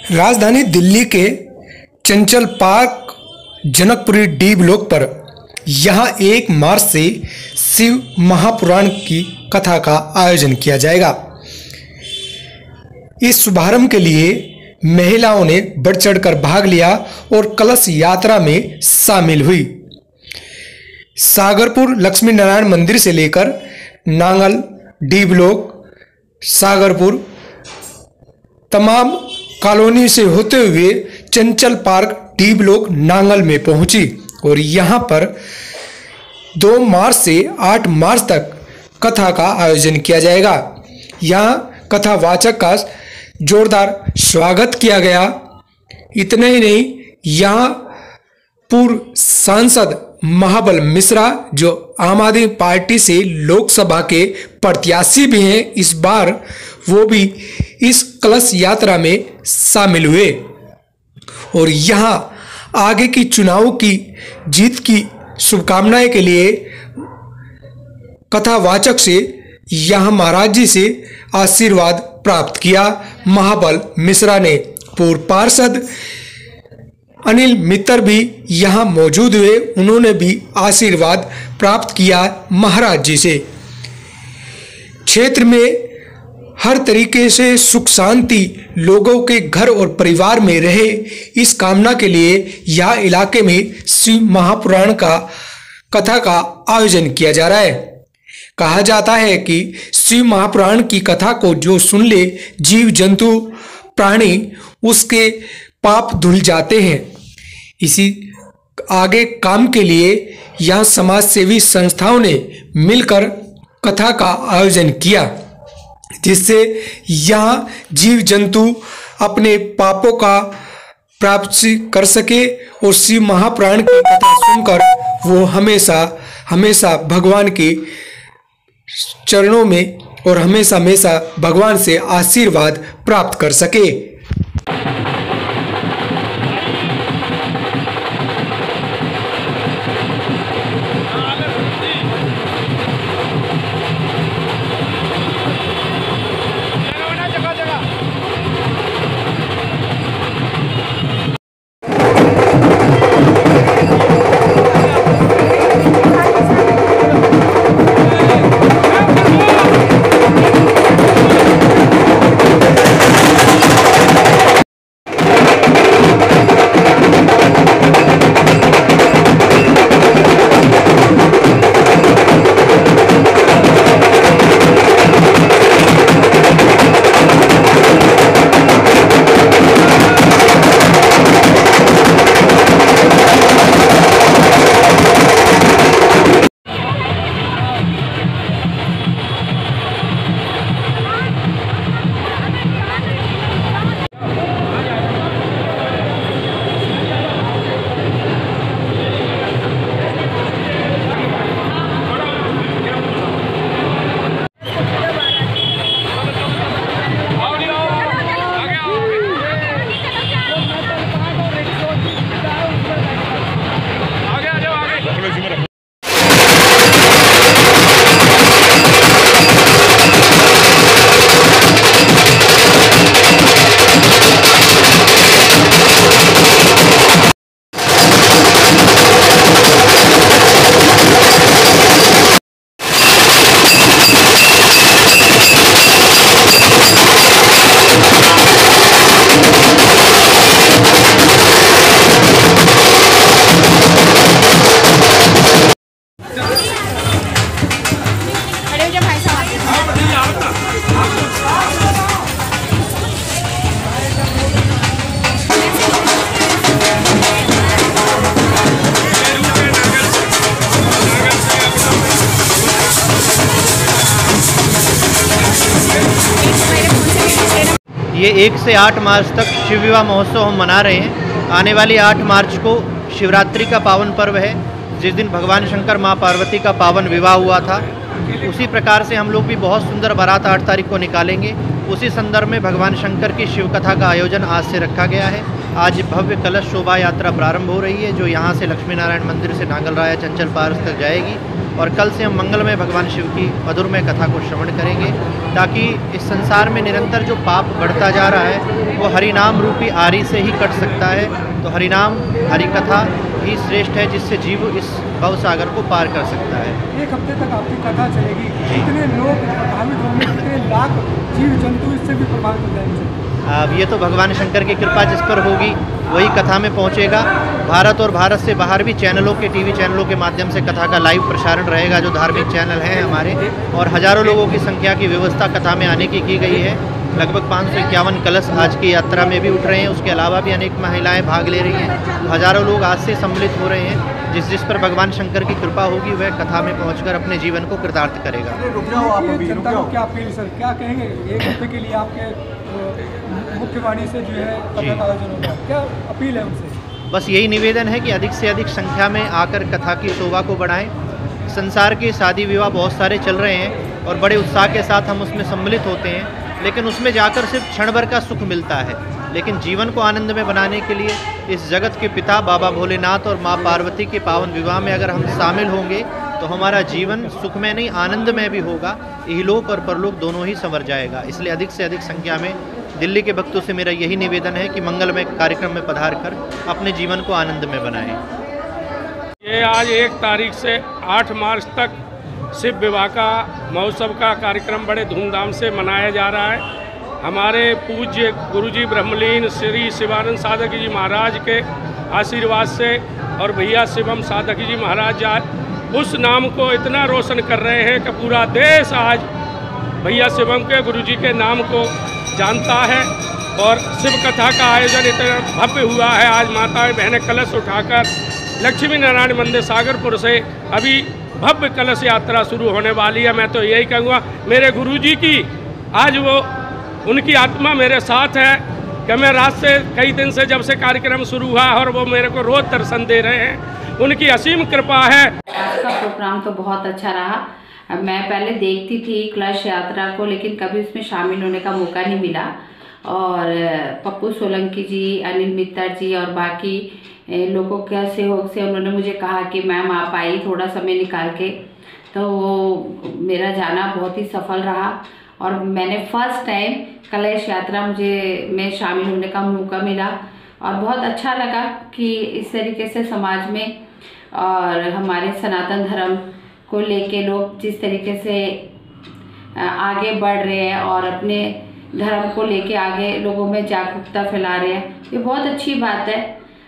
राजधानी दिल्ली के चंचल park Janakpuri D block पर यहां 1 मार्च से शिव महापुराण की कथा का आयोजन किया जाएगा। इस शुभारंभ के लिए महिलाओं ने बढ़ चढ़कर भाग लिया और कलश यात्रा में शामिल हुई। सागरपुर लक्ष्मी नारायण मंदिर से लेकर नांगल, डी ब्लॉक, सागरपुर तमाम कॉलोनी से होते हुए चंचल पार्क डी ब्लॉक नांगल में पहुंची और यहां पर 2 मार्च से 8 मार्च तक कथा का आयोजन किया जाएगा। यहां कथावाचक का जोरदार स्वागत किया गया। इतना ही नहीं, यहां पूर्व सांसद महाबल मिश्रा जो आम आदमी पार्टी से लोकसभा के प्रत्याशी भी हैं, इस बार वो भी इस कलश यात्रा में शामिल हुए और यहां आगे की चुनाव की जीत की शुभकामनाएं के लिए कथावाचक से यहां महाराज जी से आशीर्वाद प्राप्त किया। महाबल मिश्रा ने पूर्व पार्षद अनिल मित्तर भी यहां मौजूद हुए, उन्होंने भी आशीर्वाद प्राप्त किया महाराज जी से। क्षेत्र में हर तरीके से सुख शांति लोगों के घर और परिवार में रहे, इस कामना के लिए यह इलाके में शिव महापुराण का कथा का आयोजन किया जा रहा है। कहा जाता है कि शिव महापुराण की कथा को जो सुन ले, जीव जंतु प्राणी उसके पाप धुल जाते हैं। इसी आगे काम के लिए यहाँ समाज सेवी संस्थाओं ने मिलकर कथा का आयोजन किया, जिससे यहाँ जीव जंतु अपने पापों का प्राप्ति कर सके और शिव महापुराण की कथा सुनकर वो हमेशा हमेशा भगवान के चरणों में और हमेशा हमेशा भगवान से आशीर्वाद प्राप्त कर सके। ये 1 से 8 मार्च तक शिव विवाह महोत्सव हम मना रहे हैं। आने वाली 8 मार्च को शिवरात्रि का पावन पर्व है, जिस दिन भगवान शंकर माँ पार्वती का पावन विवाह हुआ था। उसी प्रकार से हम लोग भी बहुत सुंदर बारात 8 तारीख को निकालेंगे। उसी संदर्भ में भगवान शंकर की शिव कथा का आयोजन आज से रखा गया है। आज भव्य कलश शोभा यात्रा प्रारंभ हो रही है, जो यहाँ से लक्ष्मी नारायण मंदिर से नांगल राया चंचल पारस तक जाएगी। और कल से हम मंगलमय भगवान शिव की मधुरमय कथा को श्रवण करेंगे, ताकि इस संसार में निरंतर जो पाप बढ़ता जा रहा है वो हरिनाम रूपी आरी से ही कट सकता है। तो हरिनाम, हरि कथा ही श्रेष्ठ है, जिससे जीव इस भव सागर को पार कर सकता है। एक हफ्ते तक आपकी कथा चलेगी, कितने लोग प्रभावित होंगे, कितने लाख जीव जंतु इससे भी प्रभावित हो जाएंगे? अब ये तो भगवान शंकर की कृपा जिस पर होगी वही कथा में पहुंचेगा। भारत और भारत से बाहर भी चैनलों के, टीवी चैनलों के माध्यम से कथा का लाइव प्रसारण रहेगा, जो धार्मिक चैनल हैं हमारे, और हजारों लोगों की संख्या की व्यवस्था कथा में आने की गई है। लगभग 551 कलश आज की यात्रा में भी उठ रहे हैं। उसके अलावा भी अनेक महिलाएं भाग ले रही हैं। हजारों लोग आज से सम्मिलित हो रहे हैं। जिस पर भगवान शंकर की कृपा होगी वह कथा में पहुंचकर अपने जीवन को कृतार्थ करेगा। जनता को क्या अपील सर, क्या कहेंगे एक हफ्ते के लिए आपके मुख्य वाणी से जो है कथा का आयोजन होगा, क्या अपील है उनसे? बस यही निवेदन है कि अधिक से अधिक संख्या में आकर कथा की शोभा को बढ़ाएं। संसार के शादी विवाह बहुत सारे चल रहे हैं और बड़े उत्साह के साथ हम उसमें सम्मिलित होते हैं, लेकिन उसमें जाकर सिर्फ क्षण भर का सुख मिलता है। लेकिन जीवन को आनंद में बनाने के लिए इस जगत के पिता बाबा भोलेनाथ और माँ पार्वती के पावन विवाह में अगर हम शामिल होंगे तो हमारा जीवन सुखमय नहीं आनंदमय भी होगा। इहलोक और परलोक दोनों ही संवर जाएगा। इसलिए अधिक से अधिक संख्या में दिल्ली के भक्तों से मेरा यही निवेदन है कि मंगलमय कार्यक्रम में पधार कर अपने जीवन को आनंद में बनाएं। ये आज 1 तारीख से 8 मार्च तक शिव विवाह का महोत्सव का कार्यक्रम बड़े धूमधाम से मनाया जा रहा है। हमारे पूज्य गुरुजी ब्रह्मलीन श्री शिवानंद साधक जी महाराज के आशीर्वाद से और भैया शिवम साधक जी महाराज आज उस नाम को इतना रोशन कर रहे हैं कि पूरा देश आज भैया शिवम के गुरुजी के नाम को जानता है। और शिव कथा का आयोजन इतना भव्य हुआ है। आज माताएं बहनें कलश उठाकर लक्ष्मी नारायण मंदिर सागरपुर से अभी भव्य कलश यात्रा शुरू होने वाली है। मैं तो यही कहूँगा, मेरे गुरुजी की आज वो उनकी आत्मा मेरे साथ है कि मैं रात से कई दिन से जब से कार्यक्रम शुरू हुआ और वो मेरे को रोज दर्शन दे रहे हैं। उनकी असीम कृपा है। आज का प्रोग्राम तो बहुत अच्छा रहा। मैं पहले देखती थी कलश यात्रा को, लेकिन कभी उसमें शामिल होने का मौका नहीं मिला। और पप्पू सोलंकी जी, अनिल मित्तर जी और बाकी लोगों के सहयोग से उन्होंने मुझे कहा कि मैम आप आई थोड़ा समय निकाल के, तो वो मेरा जाना बहुत ही सफल रहा। और मैंने फर्स्ट टाइम कलश यात्रा में शामिल होने का मौका मिला और बहुत अच्छा लगा कि इस तरीके से समाज में और हमारे सनातन धर्म को लेके लोग जिस तरीके से आगे बढ़ रहे हैं और अपने धर्म को लेके आगे लोगों में जागरूकता फैला रहे हैं, ये बहुत अच्छी बात है।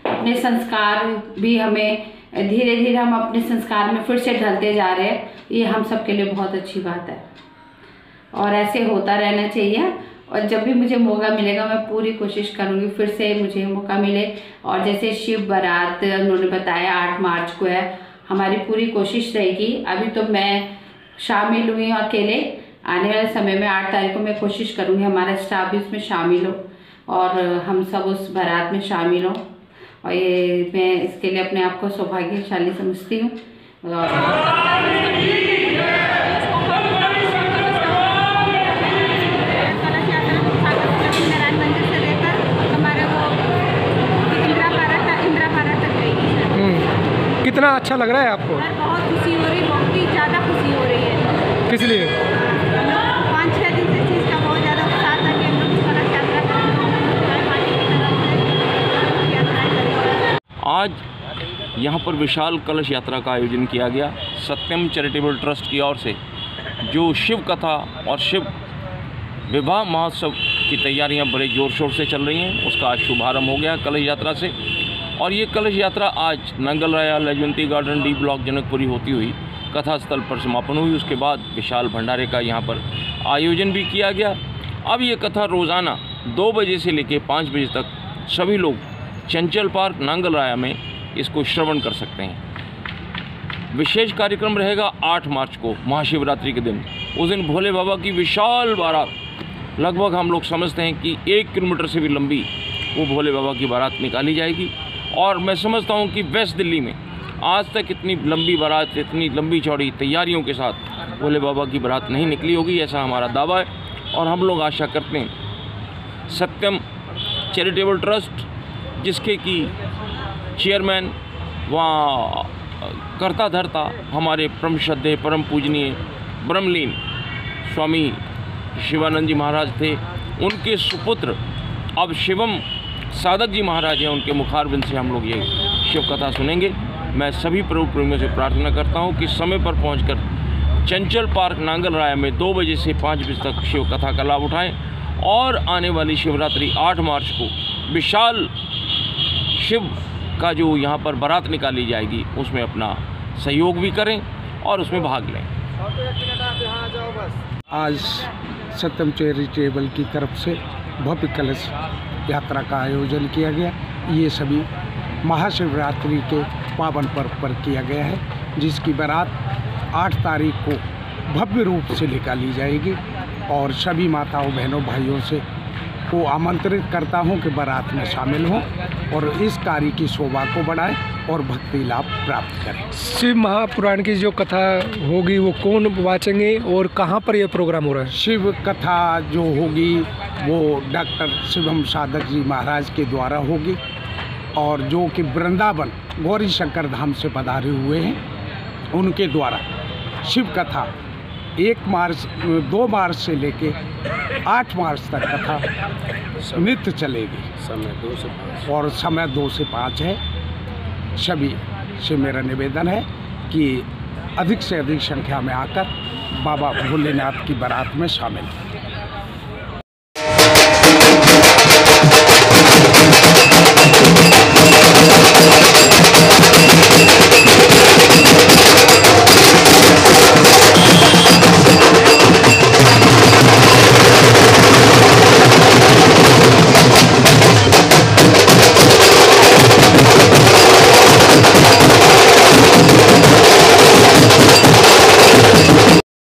अपने संस्कार भी हमें धीरे धीरे हम अपने संस्कार में फिर से ढलते जा रहे हैं, ये हम सब के लिए बहुत अच्छी बात है और ऐसे होता रहना चाहिए। और जब भी मुझे मौका मिलेगा मैं पूरी कोशिश करूँगी फिर से मुझे मौका मिले। और जैसे शिव बारात उन्होंने बताया 8 मार्च को है, हमारी पूरी कोशिश रहेगी। अभी तो मैं शामिल हुई हूँ अकेले, आने वाले समय में 8 तारीख को मैं कोशिश करूँगी हमारा स्टाफ भी उसमें शामिल हो और हम सब उस बारात में शामिल हों। और ये मैं इसके लिए अपने आप को सौभाग्यशाली समझती हूँ। कितना अच्छा लग रहा है आपको? बहुत खुशी हो रही है, बहुत ही ज़्यादा खुशी हो रही है। किस लिए? 5-6 दिन से चीज़ का बहुत ज़्यादा उत्साह था कि हम लोग कलश यात्रा करेंगे। आज यहाँ पर विशाल कलश यात्रा का आयोजन किया गया सत्यम चैरिटेबल ट्रस्ट की ओर से, जो शिव कथा और शिव विवाह महोत्सव की तैयारियाँ बड़े ज़ोर शोर से चल रही हैं। उसका आज शुभारम्भ हो गया कलश यात्रा से और ये कलश यात्रा आज नांगल राया लजवंती गार्डन डी ब्लॉक जनकपुरी होती हुई कथा स्थल पर समापन हुई। उसके बाद विशाल भंडारे का यहाँ पर आयोजन भी किया गया। अब ये कथा रोज़ाना 2 बजे से लेकर 5 बजे तक सभी लोग चंचल पार्क नांगल राया में इसको श्रवण कर सकते हैं। विशेष कार्यक्रम रहेगा 8 मार्च को महाशिवरात्रि के दिन। उस दिन भोले बाबा की विशाल बारात, लगभग हम लोग समझते हैं कि 1 किलोमीटर से भी लंबी वो भोले बाबा की बारात निकाली जाएगी। और मैं समझता हूँ कि वेस्ट दिल्ली में आज तक इतनी लंबी बारात, इतनी लंबी चौड़ी तैयारियों के साथ भोले बाबा की बारात नहीं निकली होगी, ऐसा हमारा दावा है। और हम लोग आशा करते हैं सत्यम चैरिटेबल ट्रस्ट जिसके कि चेयरमैन व कर्ता धर्ता हमारे परम श्रद्धेय परम पूजनीय ब्रह्मलीन स्वामी शिवानंद जी महाराज थे। उनके सुपुत्र अब शिवम साधक जी महाराज हैं, उनके मुखारबिंद से हम लोग ये शिव कथा सुनेंगे। मैं सभी प्रभु प्रेमियों से प्रार्थना करता हूँ कि समय पर पहुंचकर चंचल पार्क नांगल राय में 2 बजे से 5 बजे तक शिव कथा का लाभ उठाएं और आने वाली शिवरात्रि 8 मार्च को विशाल शिव का जो यहाँ पर बारात निकाली जाएगी उसमें अपना सहयोग भी करें और उसमें भाग लें। आज सत्यम चैरिटेबल की तरफ से भव्य कलश यात्रा का आयोजन किया गया। ये सभी महाशिवरात्रि के पावन पर्व पर किया गया है, जिसकी बारात 8 तारीख को भव्य रूप से निकाली जाएगी और सभी माताओं बहनों भाइयों से को आमंत्रित करता हूं कि बारात में शामिल हों और इस कार्य की शोभा को बढ़ाएं और भक्ति लाभ प्राप्त करें। शिव महापुराण की जो कथा होगी वो कौन वाचेंगे और कहाँ पर यह प्रोग्राम हो रहा है? शिव कथा जो होगी वो डॉक्टर शिवम साधक जी महाराज के द्वारा होगी और जो कि वृंदावन गौरी शंकर धाम से पधारे हुए हैं उनके द्वारा शिव कथा 2 मार्च से लेके 8 मार्च तक कथा नित्य चलेगी। समय 2 से 5 और समय 2 से 5 है। सभी से मेरा निवेदन है कि अधिक से अधिक संख्या में आकर बाबा भोलेनाथ की बारात में शामिल